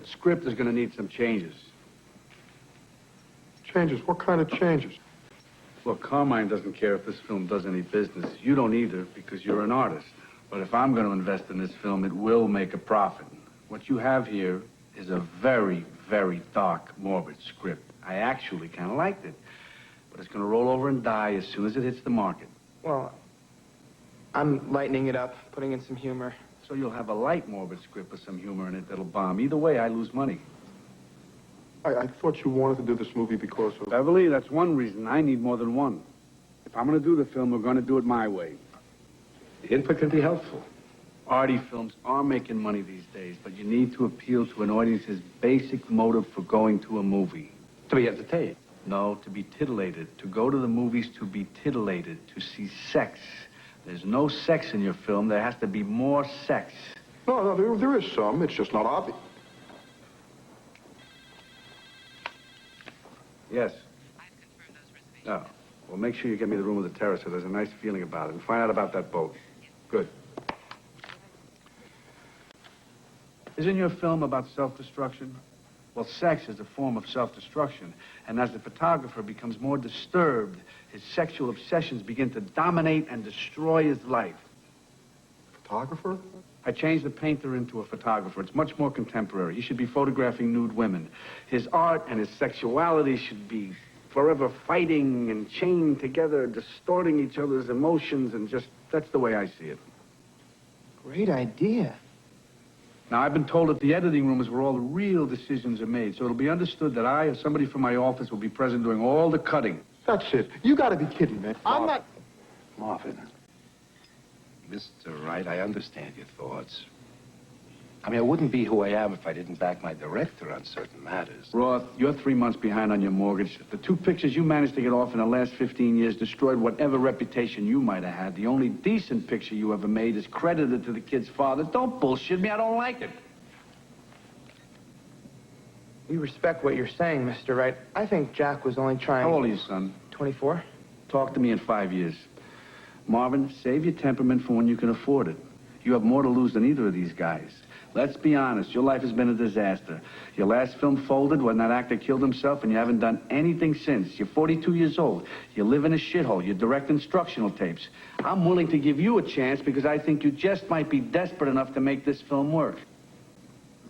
The script is going to need some changes. Changes? What kind of changes? Look, Carmine doesn't care if this film does any business. You don't either, because you're an artist. But if I'm going to invest in this film, it will make a profit. What you have here is a very, very dark, morbid script. I actually kind of liked it. But it's going to roll over and die as soon as it hits the market. Well, I'm lightening it up, putting in some humor. So you'll have a light, morbid script with some humor in it that'll bomb. Either way, I lose money. I thought you wanted to do this movie because of... Beverly, that's one reason. I need more than one. If I'm going to do the film, we're going to do it my way. The input can be helpful. Arty films are making money these days, but you need to appeal to an audience's basic motive for going to a movie. To be entertained. No, to be titillated. To go to the movies to be titillated, to see sex. There's no sex in your film. There has to be more sex. No, there is some. It's just not obvious. Yes. I've confirmed those reservations. Oh. Well, make sure you get me the room with the terrace so there's a nice feeling about it. And find out about that boat. Good. Isn't your film about self-destruction? Well, sex is a form of self-destruction. And as the photographer becomes more disturbed, his sexual obsessions begin to dominate and destroy his life. Photographer? I changed the painter into a photographer. It's much more contemporary. He should be photographing nude women. His art and his sexuality should be forever fighting and chained together, distorting each other's emotions, and just, that's the way I see it. Great idea. Now, I've been told that the editing room is where all the real decisions are made, so it'll be understood that I or somebody from my office will be present doing all the cutting. That's it. You gotta be kidding, man. I'm not... Marvin. Mr. Wright, I understand your thoughts. I mean, I wouldn't be who I am if I didn't back my director on certain matters. Roth, you're 3 months behind on your mortgage. The 2 pictures you managed to get off in the last 15 years destroyed whatever reputation you might have had. The only decent picture you ever made is credited to the kid's father. Don't bullshit me. I don't like it. We respect what you're saying, Mr. Wright. I think Jack was only trying... How old are you, son? 24. Talk to me in 5 years. Marvin, save your temperament for when you can afford it. You have more to lose than either of these guys. Let's be honest, your life has been a disaster. Your last film folded when that actor killed himself, and you haven't done anything since. You're 42 years old. You live in a shithole. You direct instructional tapes. I'm willing to give you a chance because I think you just might be desperate enough to make this film work.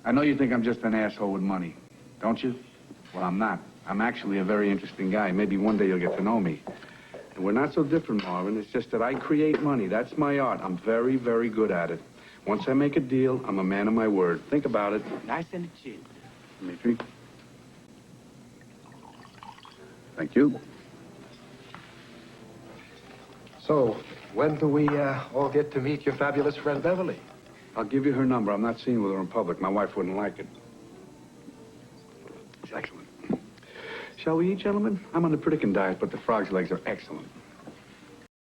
I know you think I'm just an asshole with money, don't you? Well, I'm not. I'm actually a very interesting guy. Maybe one day you'll get to know me. And we're not so different, Marvin. It's just that I create money. That's my art. I'm very, very good at it. Once I make a deal, I'm a man of my word. Think about it. Nice and cheap. Dimitri. Thank you. So, when do we all get to meet your fabulous friend Beverly? I'll give you her number. I'm not seen with her in public. My wife wouldn't like it. Excellent. Shall we eat, gentlemen? I'm on the Pritikin diet, but the frog's legs are excellent.